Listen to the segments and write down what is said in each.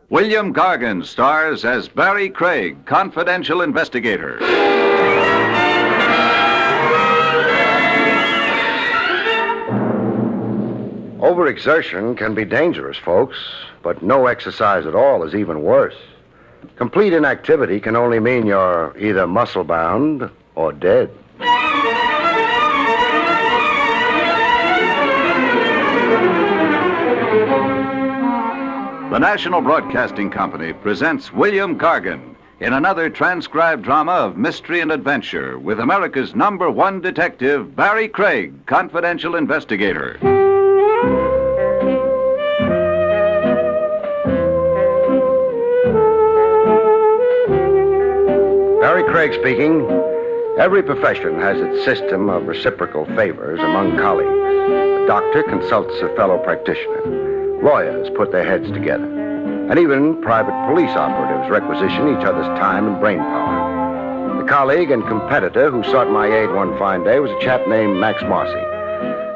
William Gargan stars as Barrie Craig, confidential investigator. Overexertion can be dangerous, folks, but no exercise at all is even worse. Complete inactivity can only mean you're either muscle-bound or dead. The National Broadcasting Company presents William Gargan in another transcribed drama of mystery and adventure with America's #1 detective, Barrie Craig, confidential investigator. Barrie Craig speaking. Every profession has its system of reciprocal favors among colleagues. A doctor consults a fellow practitioner. Lawyers put their heads together. And even private police operatives requisition each other's time and brain power. The colleague and competitor who sought my aid one fine day was a chap named Max Marcy.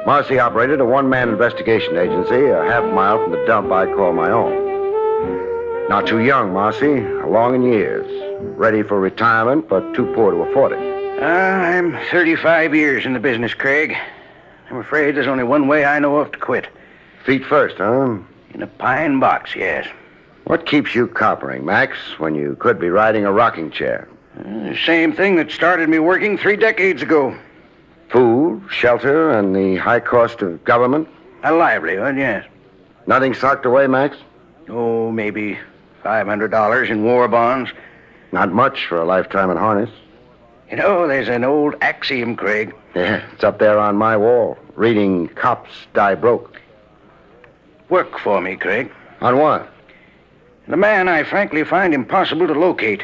Marcy operated a one-man investigation agency a half-mile from the dump I call my own. Not too young, Marcy, along in years. Ready for retirement, but too poor to afford it. I'm 35 years in the business, Craig. I'm afraid there's only one way I know of to quit. Feet first, huh? In a pine box, yes. What keeps you coppering, Max, when you could be riding a rocking chair? The same thing that started me working 3 decades ago. Food, shelter, and the high cost of government? A livelihood, yes. Nothing socked away, Max? Oh, maybe $500 in war bonds. Not much for a lifetime in harness. You know, there's an old axiom, Craig. Yeah, it's up there on my wall, reading Cops Die Broke. Work for me, Craig. On what? The man I frankly find impossible to locate.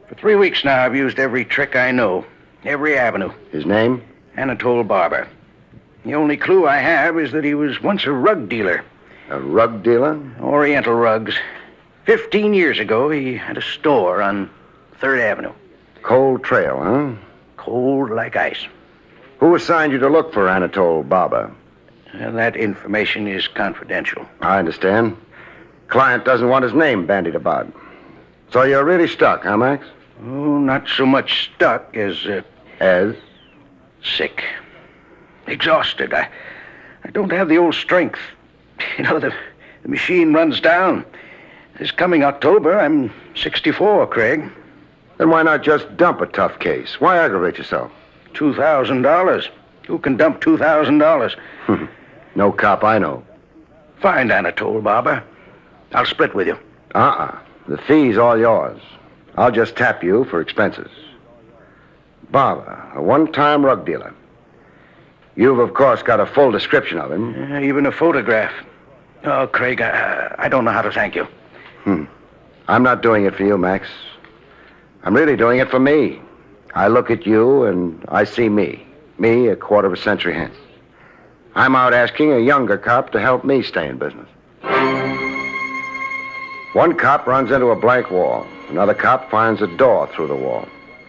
For 3 weeks now, I've used every trick I know, every avenue. His name? Anatole Barber. The only clue I have is that he was once a rug dealer. A rug dealer? Oriental rugs. 15 years ago, he had a store on 3rd Avenue. Cold trail, huh? Cold like ice. Who assigned you to look for Anatole Barber? That information is confidential. I understand. Client doesn't want his name bandied about. So you're really stuck, huh, Max? Oh, not so much stuck as... As? Sick. Exhausted. I don't have the old strength. You know, the machine runs down. This coming October, I'm 64, Craig. Then why not just dump a tough case? Why aggravate yourself? $2,000. Who can dump $2,000? No cop I know. Find Anatole Barber. I'll split with you. The fee's all yours. I'll just tap you for expenses. Barber, a one-time rug dealer. You've, of course, got a full description of him. Even a photograph. Oh, Craig, I don't know how to thank you. I'm not doing it for you, Max. I'm really doing it for me. I look at you and I see me. Me a quarter of a century hence. I'm out asking a younger cop to help me stay in business. One cop runs into a blank wall. Another cop finds a door through the wall.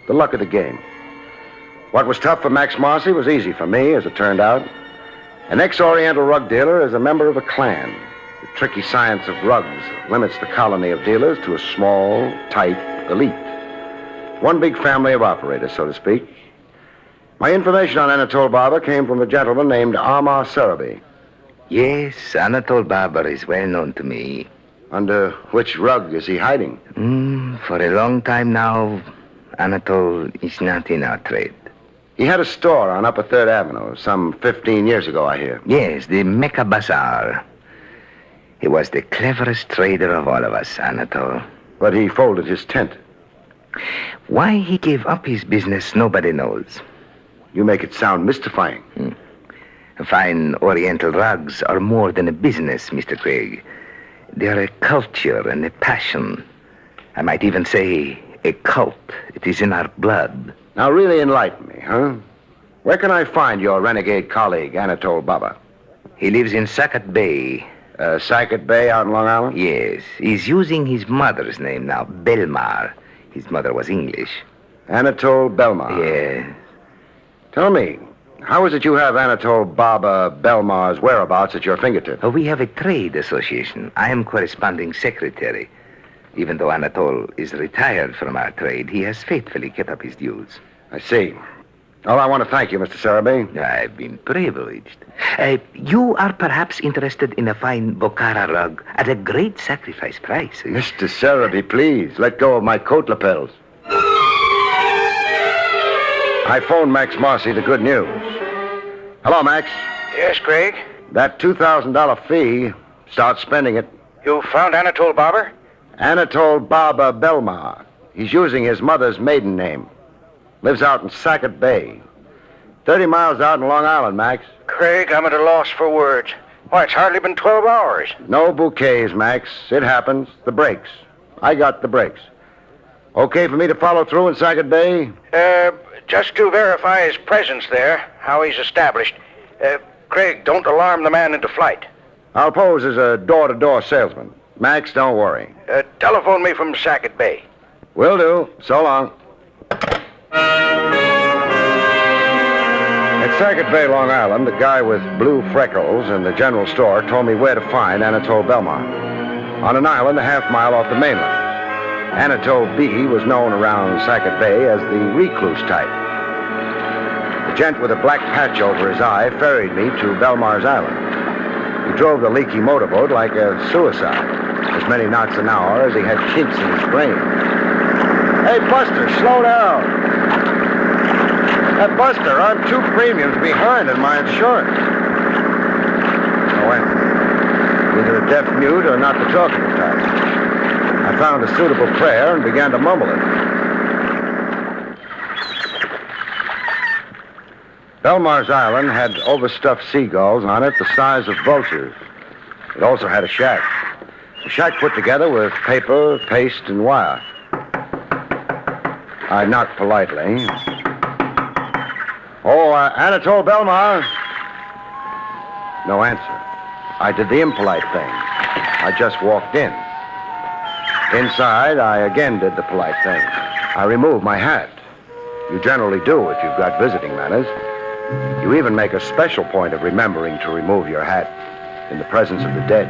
The luck of the game. What was tough for Max Marcy was easy for me, as it turned out. An ex-Oriental rug dealer is a member of a clan. The tricky science of rugs limits the colony of dealers to a small, tight elite. One big family of operators, so to speak. My information on Anatole Barber came from a gentleman named Amar Sarabi. Yes, Anatole Barber is well known to me. Under which rug is he hiding? For a long time now, Anatole is not in our trade. He had a store on Upper 3rd Avenue some 15 years ago, I hear. Yes, the Mecca Bazaar. He was the cleverest trader of all of us, Anatole. But he folded his tent. Why he gave up his business, nobody knows. You make it sound mystifying. Fine Oriental rugs are more than a business, Mr. Craig. They are a culture and a passion. I might even say a cult. It is in our blood. Now really enlighten me, huh? Where can I find your renegade colleague, Anatole Barber? He lives in Sackett Bay. Sackett Bay out in Long Island? Yes. He's using his mother's name now, Belmar. His mother was English. Anatole Belmar. Yes. Tell me, How is it you have Anatole Baba Belmar's whereabouts at your fingertips? We have a trade association. I am corresponding secretary. Even though Anatole is retired from our trade, he has faithfully kept up his dues. I see. Well, I want to thank you, Mr. Sereby. I've been privileged. You are perhaps interested in a fine Bokhara rug at a great sacrifice price. Mr. Sereby, please, let go of my coat lapels. I phoned Max Marcy the good news. Hello, Max. Yes, Craig? That $2,000 fee, start spending it. You found Anatole Barber? Anatole Baba Belmar. He's using his mother's maiden name. Lives out in Sackett Bay. 30 miles out in Long Island, Max. Craig, I'm at a loss for words. Why, it's hardly been 12 hours. No bouquets, Max. It happens. The brakes. I got the brakes. Okay for me to follow through in Sackett Bay? Just to verify his presence there, how he's established. Craig, don't alarm the man into flight. I'll pose as a door-to-door salesman. Max, don't worry. Telephone me from Sackett Bay. Will do. So long. At Sackett Bay, Long Island, the guy with blue freckles in the general store told me where to find Anatole Belmar. On an island a half-mile off the mainland. Anatole B. was known around Sackett Bay as the recluse type. The gent with a black patch over his eye ferried me to Belmar's Island. He drove the leaky motorboat like a suicide, as many knots an hour as he had kinks in his brain. Hey, Buster, slow down. Hey, Buster, I'm 2 premiums behind in my insurance. Oh, wait. Either a deaf mute or not the talking type. I found a suitable prayer and began to mumble it. Belmar's Island had overstuffed seagulls on it the size of vultures. It also had a shack. A shack put together with paper, paste, and wire. I knocked politely. Oh, Anatole Belmar. No answer. I did the impolite thing. I just walked in. Inside, I again did the polite thing. I removed my hat. You generally do if you've got visiting manners. You even make a special point of remembering to remove your hat in the presence of the dead.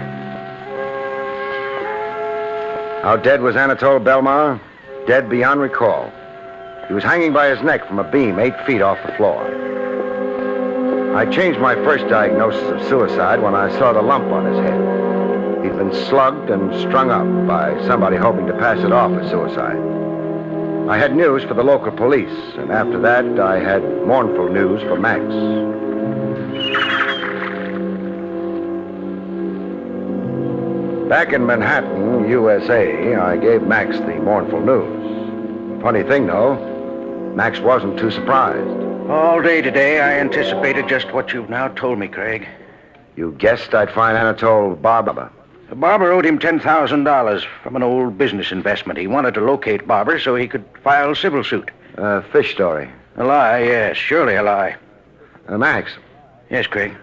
How dead was Anatole Belmar? Dead beyond recall. He was hanging by his neck from a beam 8 feet off the floor. I changed my first diagnosis of suicide when I saw the lump on his head. He'd been slugged and strung up by somebody hoping to pass it off as suicide. I had news for the local police, and after that, I had mournful news for Max. Back in Manhattan, USA, I gave Max the mournful news. Funny thing, though, Max wasn't too surprised. All day today, I anticipated just what you've now told me, Craig. You guessed I'd find Anatole Barber. Barber owed him $10,000 from an old business investment. He wanted to locate Barber so he could file civil suit. Fish story. A lie, yes, surely a lie. Max. Yes, Craig.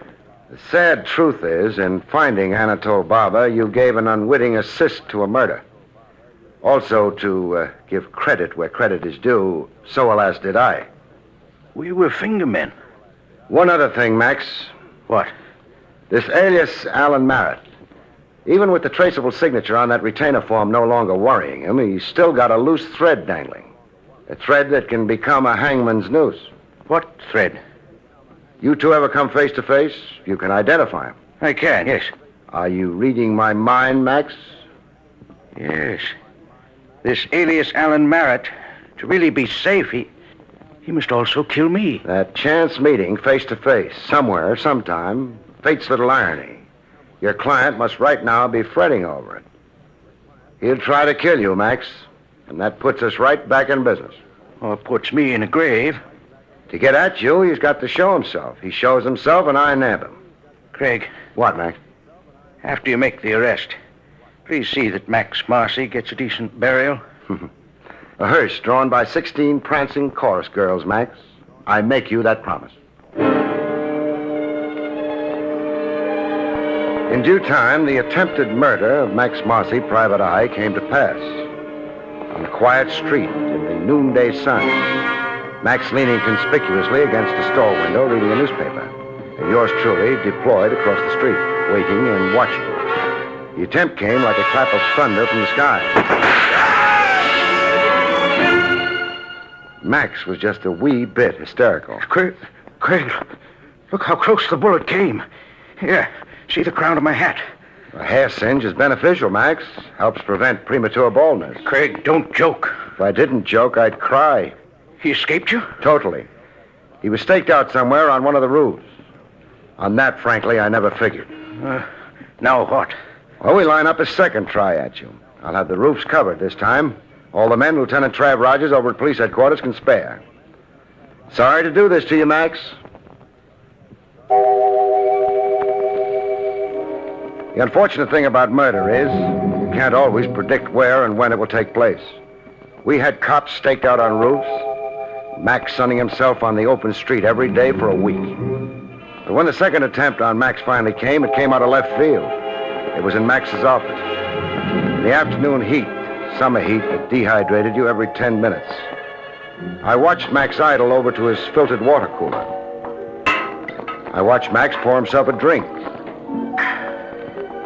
The sad truth is, in finding Anatole Barber, you gave an unwitting assist to a murder. Also, to give credit where credit is due, so alas did I. We were fingermen. One other thing, Max. What? This alias Alan Merritt. Even with the traceable signature on that retainer form no longer worrying him, he's still got a loose thread dangling. A thread that can become a hangman's noose. What thread? You two ever come face to face? You can identify him. I can, yes. Are you reading my mind, Max? Yes. This alias Alan Merritt, to really be safe, he must also kill me. That chance meeting face to face, somewhere, sometime, fate's little irony. Your client must right now be fretting over it. He'll try to kill you, Max, and that puts us right back in business. Or puts me in a grave. To get at you, he's got to show himself. He shows himself, and I nab him. Craig. What, Max? After you make the arrest, please see that Max Marcy gets a decent burial. A hearse drawn by 16 prancing chorus girls, Max. I make you that promise. In due time, the attempted murder of Max Marcy, Private Eye, came to pass. On a quiet street in the noonday sun, Max leaning conspicuously against a store window reading a newspaper. And yours truly deployed across the street, waiting and watching. The attempt came like a clap of thunder from the sky. Max was just a wee bit hysterical. Craig, look how close the bullet came. Here, see the crown of my hat. A hair singe is beneficial, Max. Helps prevent premature baldness. Craig, don't joke. If I didn't joke, I'd cry. He escaped you? Totally. He was staked out somewhere on one of the roofs. On that, frankly, I never figured. Now what? Well, we line up a second try at you. I'll have the roofs covered this time. All the men Lieutenant Trav Rogers over at police headquarters can spare. Sorry to do this to you, Max. The unfortunate thing about murder is you can't always predict where and when it will take place. We had cops staked out on roofs, Max sunning himself on the open street every day for a week. But when the second attempt on Max finally came, it came out of left field. It was in Max's office. In the afternoon heat, summer heat that dehydrated you every 10 minutes. I watched Max idle over to his filtered water cooler. I watched Max pour himself a drink.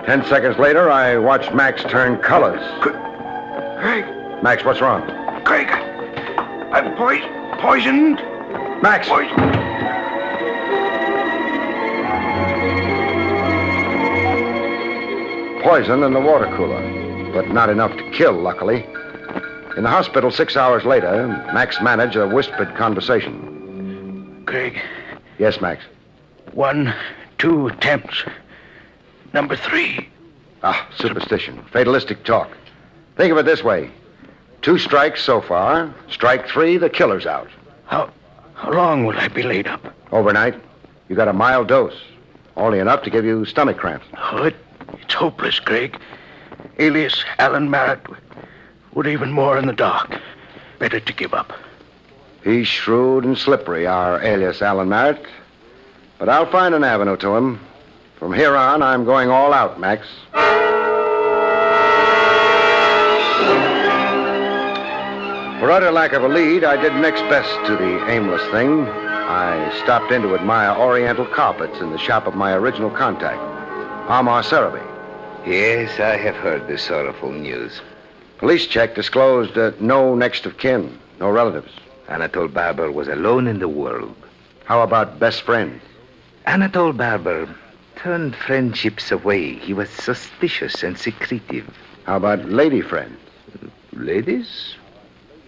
10 seconds later, I watched Max turn colors. Craig! Max, what's wrong? Craig! I'm poisoned! Max! Poison in the water cooler, but not enough to kill, luckily. In the hospital 6 hours later, Max managed a whispered conversation. Craig. Yes, Max. 1, 2 attempts. Number 3. Superstition. Fatalistic talk. Think of it this way. 2 strikes so far. Strike 3, the killer's out. How long will I be laid up? Overnight. You got a mild dose. Only enough to give you stomach cramps. Oh, it's hopeless, Craig. Alias Alan Marrett would even more in the dark. Better to give up. He's shrewd and slippery, our alias Alan Marrett. But I'll find an avenue to him. From here on, I'm going all out, Max. For utter lack of a lead, I did next best to the aimless thing. I stopped in to admire oriental carpets in the shop of my original contact, Amar Sarabi. Yes, I have heard the sorrowful news. Police check disclosed no next of kin, no relatives. Anatole Barber was alone in the world. How about best friends? Anatole Barber turned friendships away. He was suspicious and secretive. How about lady friends? Ladies?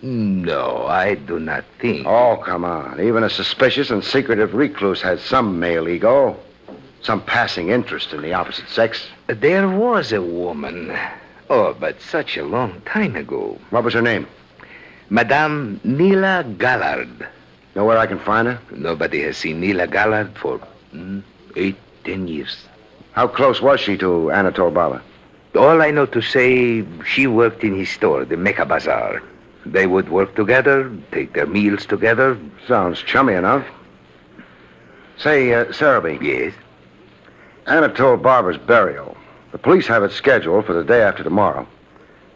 No, I do not think. Oh, come on. Even a suspicious and secretive recluse has some male ego. Some passing interest in the opposite sex. There was a woman. Oh, but such a long time ago. What was her name? Madame Nila Gallard. Know where I can find her? Nobody has seen Nila Gallard for 8, 10 years. How close was she to Anatole Barber? All I know to say, she worked in his store, the Mecca Bazaar. They would work together, take their meals together. Sounds chummy enough. Say, Sarabi. Yes? Anatole Barber's burial. The police have it scheduled for the day after tomorrow.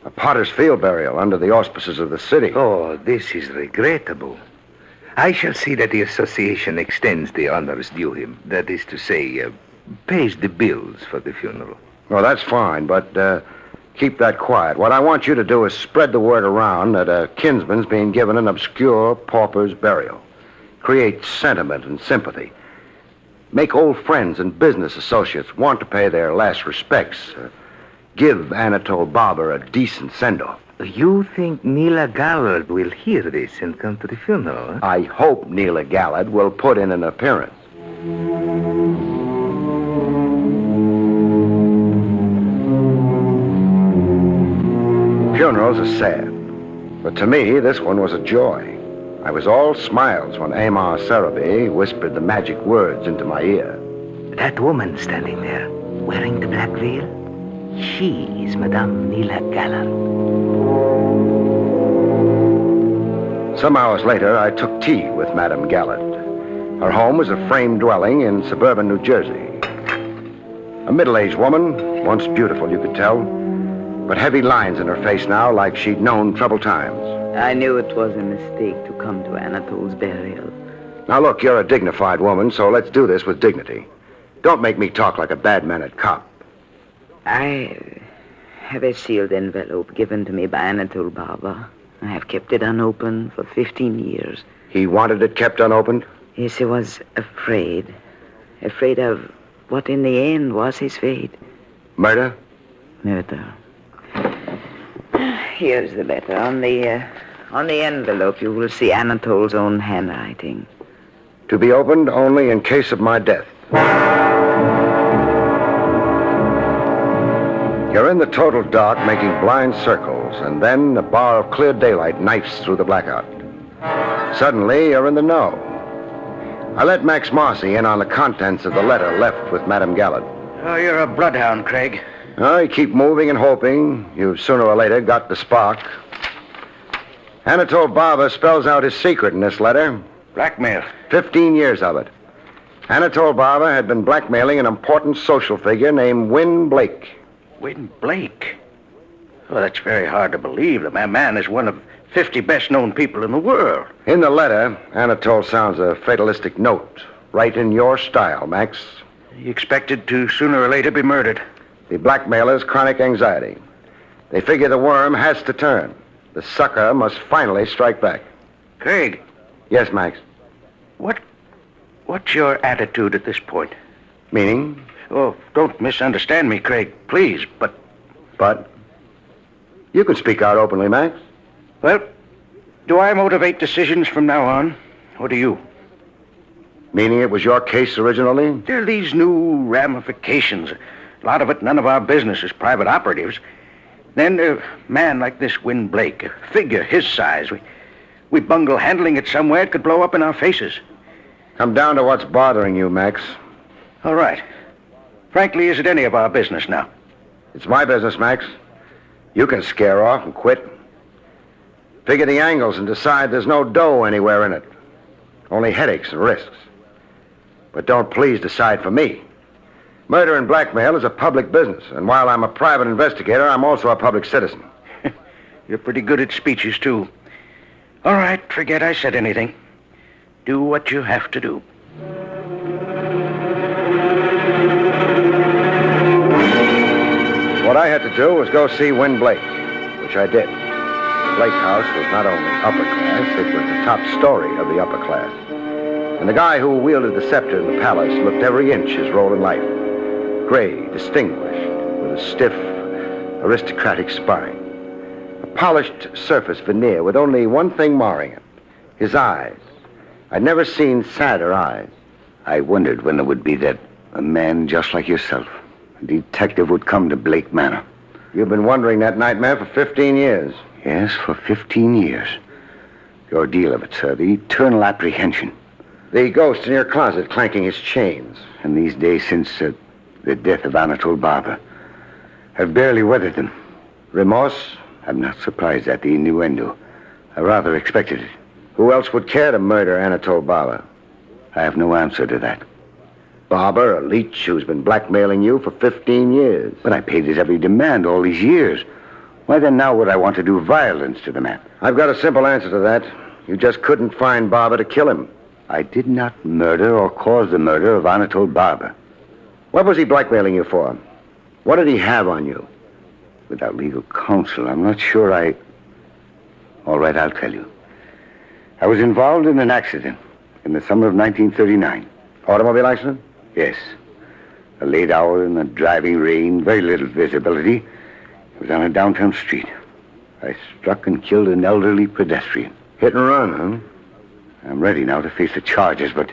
A Potter's Field burial under the auspices of the city. Oh, this is regrettable. I shall see that the association extends the honors due him. That is to say, pays the bills for the funeral. Well, that's fine, but keep that quiet. What I want you to do is spread the word around that a kinsman's being given an obscure pauper's burial. Create sentiment and sympathy. Make old friends and business associates want to pay their last respects. Give Anatole Barber a decent send-off. You think Nila Gallard will hear this and come to the funeral, huh? I hope Nila Gallard will put in an appearance. Funerals are sad, but to me, this one was a joy. I was all smiles when Amar Sarabi whispered the magic words into my ear. That woman standing there, wearing the black veil, she is Madame Nila Gallard. Some hours later, I took tea with Madame Gallard. Her home was a frame dwelling in suburban New Jersey. A middle-aged woman, once beautiful, you could tell, but heavy lines in her face now like she'd known troubled times. I knew it was a mistake to come to Anatole's burial. Now, look, you're a dignified woman, so let's do this with dignity. Don't make me talk like a bad-mannered cop. I have a sealed envelope given to me by Anatole Barber. I have kept it unopened for 15 years. He wanted it kept unopened? Yes, he was afraid. Afraid of what in the end was his fate. Murder? Murder. Here's the letter. On the envelope, you will see Anatole's own handwriting. To be opened only in case of my death. You're in the total dark, making blind circles, and then a bar of clear daylight knifes through the blackout. Suddenly, you're in the know. I let Max Marcy in on the contents of the letter left with Madame Gallant. Oh, you're a bloodhound, Craig. You keep moving and hoping. You've sooner or later got the spark. Anatole Barber spells out his secret in this letter. Blackmail. 15 years of it. Anatole Barber had been blackmailing an important social figure named Win Blake. Win Blake? Oh, that's very hard to believe. The man is one of 50 best-known people in the world. In the letter, Anatole sounds a fatalistic note. Right in your style, Max. He expected to sooner or later be murdered. The blackmailer's chronic anxiety. They figure the worm has to turn. The sucker must finally strike back. Craig. Yes, Max. What's your attitude at this point? Meaning? Oh, don't misunderstand me, Craig, please, but... But? You can speak out openly, Max. Well, do I motivate decisions from now on, or do you? Meaning it was your case originally? There are these new ramifications. A lot of it none of our business as private operatives. Then a man like this Win Blake, a figure his size, we bungle handling it somewhere, it could blow up in our faces. Come down to what's bothering you, Max. All right. Frankly, is it any of our business now? It's my business, Max. You can scare off and quit. Figure the angles and decide there's no dough anywhere in it. Only headaches and risks. But don't please decide for me. Murder and blackmail is a public business, and while I'm a private investigator, I'm also a public citizen. You're pretty good at speeches, too. All right, forget I said anything. Do what you have to do. What I had to do was go see Win Blake, which I did. The Blake house was not only upper class, it was the top story of the upper class. And the guy who wielded the scepter in the palace looked every inch his role in life. Gray, distinguished, with a stiff, aristocratic spine. A polished surface veneer with only one thing marring it. His eyes. I'd never seen sadder eyes. I wondered when it would be that a man just like yourself, a detective, would come to Blake Manor. You've been wondering that nightmare for 15 years. Yes, for 15 years. The ordeal of it, sir, the eternal apprehension. The ghost in your closet clanking his chains. And these days since the death of Anatole Barber, I've barely weathered them. Remorse? I'm not surprised at the innuendo. I rather expected it. Who else would care to murder Anatole Barber? I have no answer to that. Barber, a leech who's been blackmailing you for 15 years. But I paid his every demand all these years. Why then now would I want to do violence to the man? I've got a simple answer to that. You just couldn't find Barber to kill him. I did not murder or cause the murder of Anatole Barber. What was he blackmailing you for? What did he have on you? Without legal counsel, I'm not sure I... All right, I'll tell you. I was involved in an accident in the summer of 1939. Automobile accident? Yes. A late hour in the driving rain, very little visibility. It was on a downtown street. I struck and killed an elderly pedestrian. Hit and run, huh? I'm ready now to face the charges, but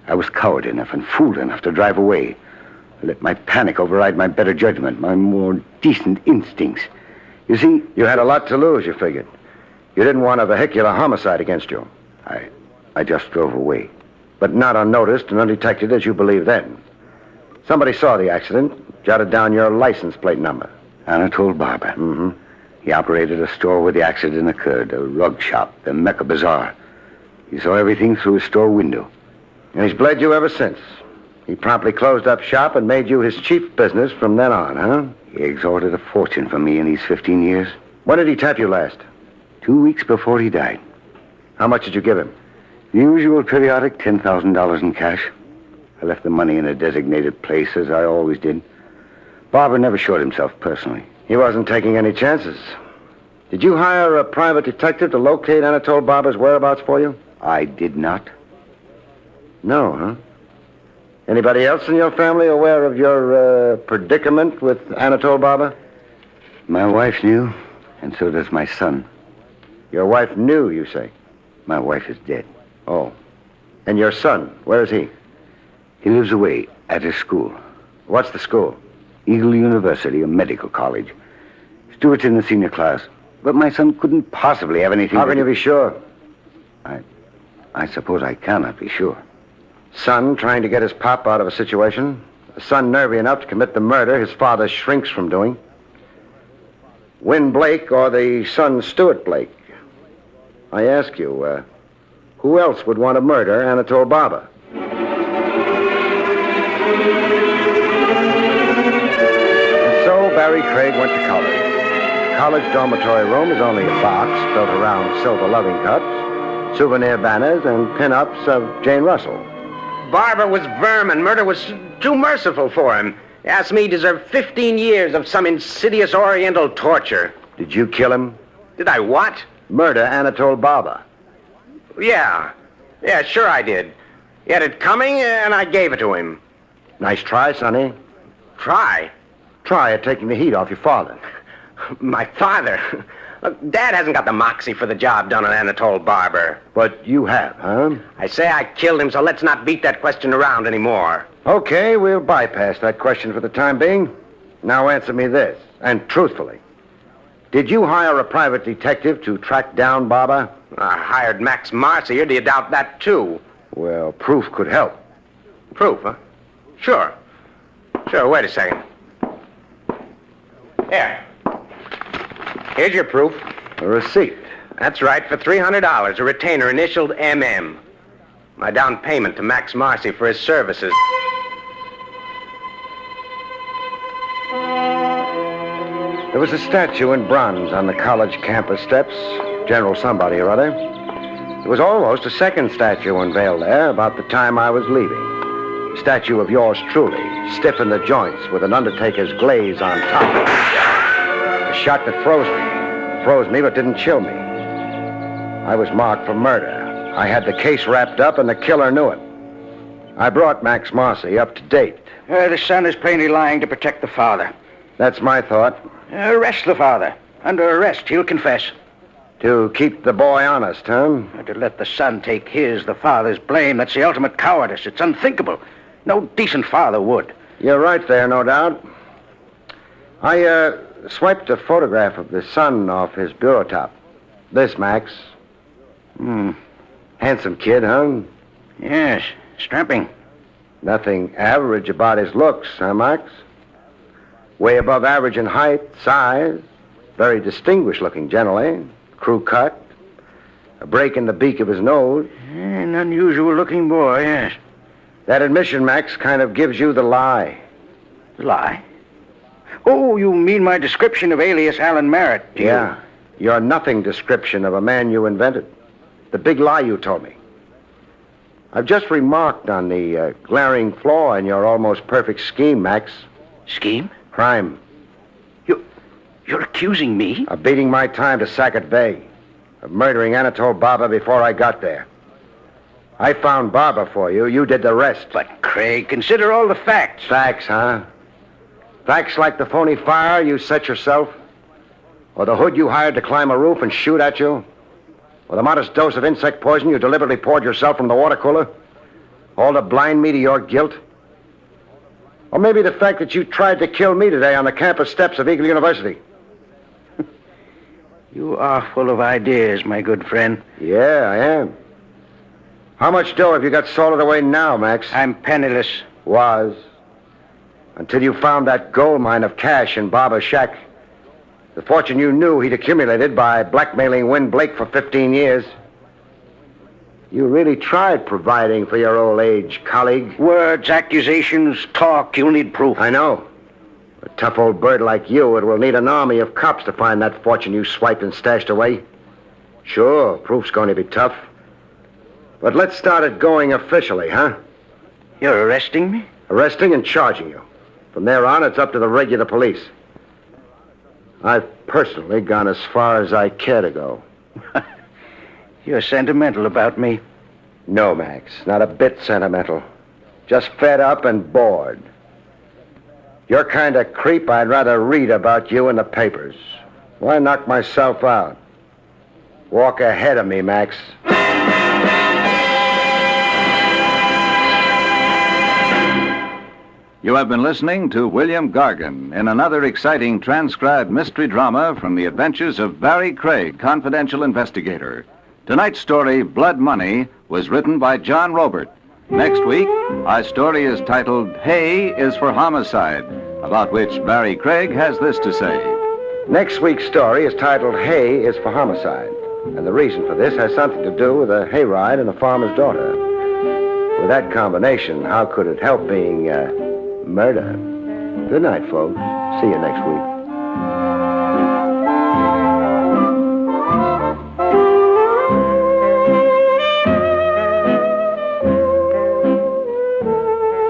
I was coward enough and fool enough to drive away. I let my panic override my better judgment, my more decent instincts. You see... You had a lot to lose, you figured. You didn't want a vehicular homicide against you. I just drove away. But not unnoticed and undetected as you believed then. Somebody saw the accident, jotted down your license plate number. Anatole Barber. Mm-hmm. He operated a store where the accident occurred, a rug shop, the Mecca Bazaar. He saw everything through his store window. And he's bled you ever since. He promptly closed up shop and made you his chief business from then on, huh? He extorted a fortune from me in these 15 years. When did he tap you last? 2 weeks before he died. How much did you give him? The usual periodic $10,000 in cash. I left the money in a designated place, as I always did. Barber never showed himself personally. He wasn't taking any chances. Did you hire a private detective to locate Anatole Barber's whereabouts for you? I did not. No, huh? Anybody else in your family aware of your predicament with Anatole Barber? My wife knew, and so does my son. Your wife knew, you say? My wife is dead. Oh. And your son, where is he? He lives away at his school. What's the school? Eagle University, a medical college. Stuart's in the senior class. But my son couldn't possibly have anything How can you be sure? I suppose I cannot be sure. Son trying to get his pop out of a situation. A son nervy enough to commit the murder his father shrinks from doing. Win Blake or the son Stuart Blake? I ask you, who else would want to murder Anatole Barber? And so Barrie Craig went to college. The college dormitory room is only a box built around silver loving cups, souvenir banners, and pin-ups of Jane Russell. Barber was vermin. Murder was too merciful for him. He asked me he deserved 15 years of some insidious Oriental torture. Did you kill him? Did I what? Murder Anatole Barber. Yeah, sure I did. He had it coming, and I gave it to him. Nice try, Sonny. Try? Try at taking the heat off your father. My father? Look, Dad hasn't got the moxie for the job done on Anatole Barber. But you have, huh? I say I killed him, so let's not beat that question around anymore. Okay, we'll bypass that question for the time being. Now answer me this, and truthfully. Did you hire a private detective to track down Barber? I hired Max Marcy. Do you doubt that, too? Well, proof could help. Proof, huh? Sure, wait a second. Here. Here's your proof. A receipt. That's right, for $300, a retainer initialed MM. My down payment to Max Marcy for his services. There was a statue in bronze on the college campus steps. General somebody or other. There was almost a second statue unveiled there about the time I was leaving. A statue of yours truly, stiff in the joints with an undertaker's glaze on top. A shot that froze me. Froze me but didn't chill me. I was marked for murder. I had the case wrapped up and the killer knew it. I brought Max Marcy up to date. The son is plainly lying to protect the father. That's my thought. Arrest the father. Under arrest, he'll confess. To keep the boy honest, huh? To let the son take the father's blame, that's the ultimate cowardice. It's unthinkable. No decent father would. You're right there, no doubt. I swiped a photograph of the son off his bureau top. This, Max. Handsome kid, huh? Yes, strapping. Nothing average about his looks, huh, Max? Way above average in height, size. Very distinguished looking generally. Crew cut. A break in the beak of his nose. An unusual looking boy, yes. That admission, Max, kind of gives you the lie. The lie? Oh, you mean my description of alias Alan Merritt? Yeah. Your nothing description of a man you invented. The big lie you told me. I've just remarked on the glaring flaw in your almost perfect scheme, Max. Scheme? Crime. You're accusing me? Of beating my time to Sackett Bay. Of murdering Anatole Barber before I got there. I found Barber for you. You did the rest. But, Craig, consider all the facts. Facts, huh? Facts like the phony fire you set yourself? Or the hood you hired to climb a roof and shoot at you? Or the modest dose of insect poison you deliberately poured yourself from the water cooler? All to blind me to your guilt? Or maybe the fact that you tried to kill me today on the campus steps of Eagle University? You are full of ideas, my good friend. Yeah, I am. How much dough have you got salted away now, Max? I'm penniless. Was. Until you found that gold mine of cash in Barber's shack. The fortune you knew he'd accumulated by blackmailing Win Blake for 15 years. You really tried providing for your old age colleague. Words, accusations, talk, you'll need proof. I know. A tough old bird like you, it will need an army of cops to find that fortune you swiped and stashed away. Sure, proof's going to be tough. But let's start it going officially, huh? You're arresting me? Arresting and charging you. From there on, it's up to the regular police. I've personally gone as far as I care to go. You're sentimental about me. No, Max, not a bit sentimental. Just fed up and bored. You're kind of creep I'd rather read about you in the papers. Why knock myself out? Walk ahead of me, Max. You have been listening to William Gargan in another exciting transcribed mystery drama from the Adventures of Barrie Craig, confidential investigator. Tonight's story, Blood Money, was written by John Robert. Next week, our story is titled Hay is for Homicide, about which Barrie Craig has this to say. Next week's story is titled Hay is for Homicide. And the reason for this has something to do with a hayride and a farmer's daughter. With that combination, how could it help being, murder? Good night, folks. See you next week.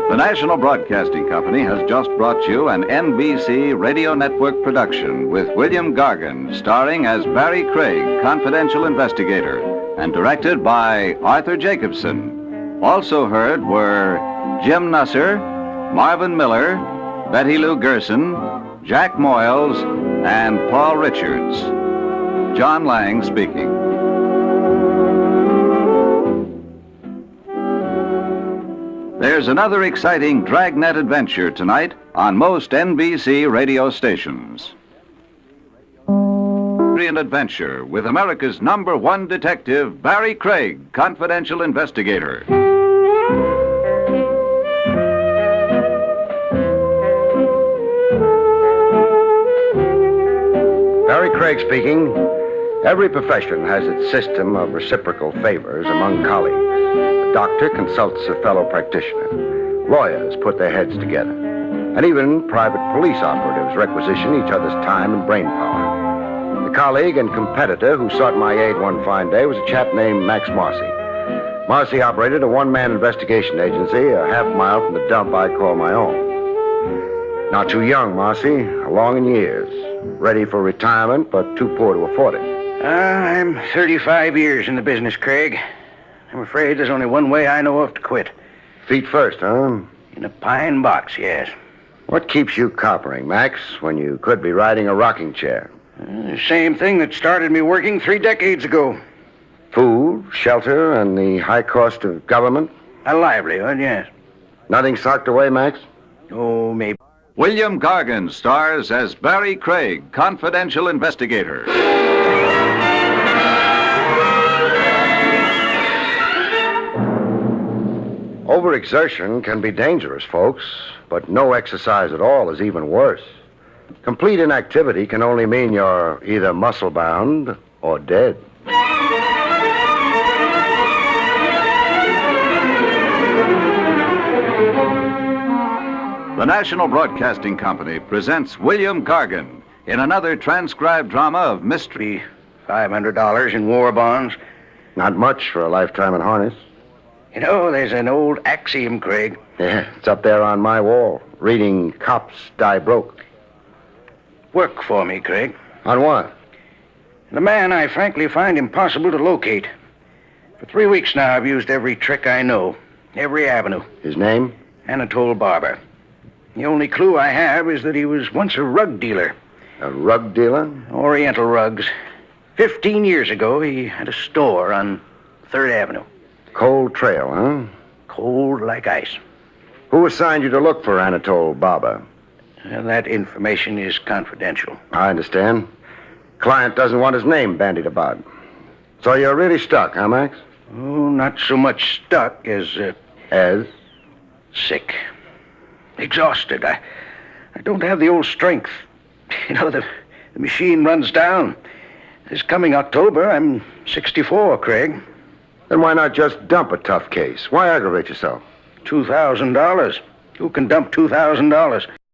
The National Broadcasting Company has just brought you an NBC Radio Network production with William Gargan, starring as Barrie Craig, confidential investigator, and directed by Arthur Jacobson. Also heard were Jim Nusser, Marvin Miller, Betty Lou Gerson, Jack Moyles, and Paul Richards. John Lang speaking. There's another exciting dragnet adventure tonight on most NBC radio stations. An adventure with America's #1 detective, Barrie Craig, confidential investigator. Barrie Craig speaking. Every profession has its system of reciprocal favors among colleagues. A doctor consults a fellow practitioner. Lawyers put their heads together. And even private police operatives requisition each other's time and brain power. The colleague and competitor who sought my aid one fine day was a chap named Max Marcy. Marcy operated a one-man investigation agency a half-mile from the dump I call my own. Not too young, Marcy, along in years. Ready for retirement, but too poor to afford it. I'm 35 years in the business, Craig. I'm afraid there's only one way I know of to quit. Feet first, huh? In a pine box, yes. What keeps you coppering, Max, when you could be riding a rocking chair? The same thing that started me working 3 decades ago. Food, shelter, and the high cost of government? A livelihood, yes. Nothing socked away, Max? Oh, maybe. William Gargan stars as Barrie Craig, confidential investigator. Overexertion can be dangerous, folks, but no exercise at all is even worse. Complete inactivity can only mean you're either muscle-bound or dead. The National Broadcasting Company presents William Gargan in another transcribed drama of mystery. $500 in war bonds. Not much for a lifetime in harness. You know, there's an old axiom, Craig. Yeah, it's up there on my wall, reading Cops Die Broke. Work for me, Craig. On what? The man I frankly find impossible to locate. For 3 weeks now, I've used every trick I know, every avenue. His name? Anatole Barber. The only clue I have is that he was once a rug dealer. A rug dealer? Oriental rugs. 15 years ago, he had a store on 3rd Avenue. Cold trail, huh? Cold like ice. Who assigned you to look for Anatole Barber? That information is confidential. I understand. Client doesn't want his name bandied about. So you're really stuck, huh, Max? Oh, not so much stuck as... As? Sick. Exhausted. I don't have the old strength. You know, the machine runs down. This coming October, I'm 64, Craig. Then why not just dump a tough case? Why aggravate yourself? $2,000. Who can dump $2,000?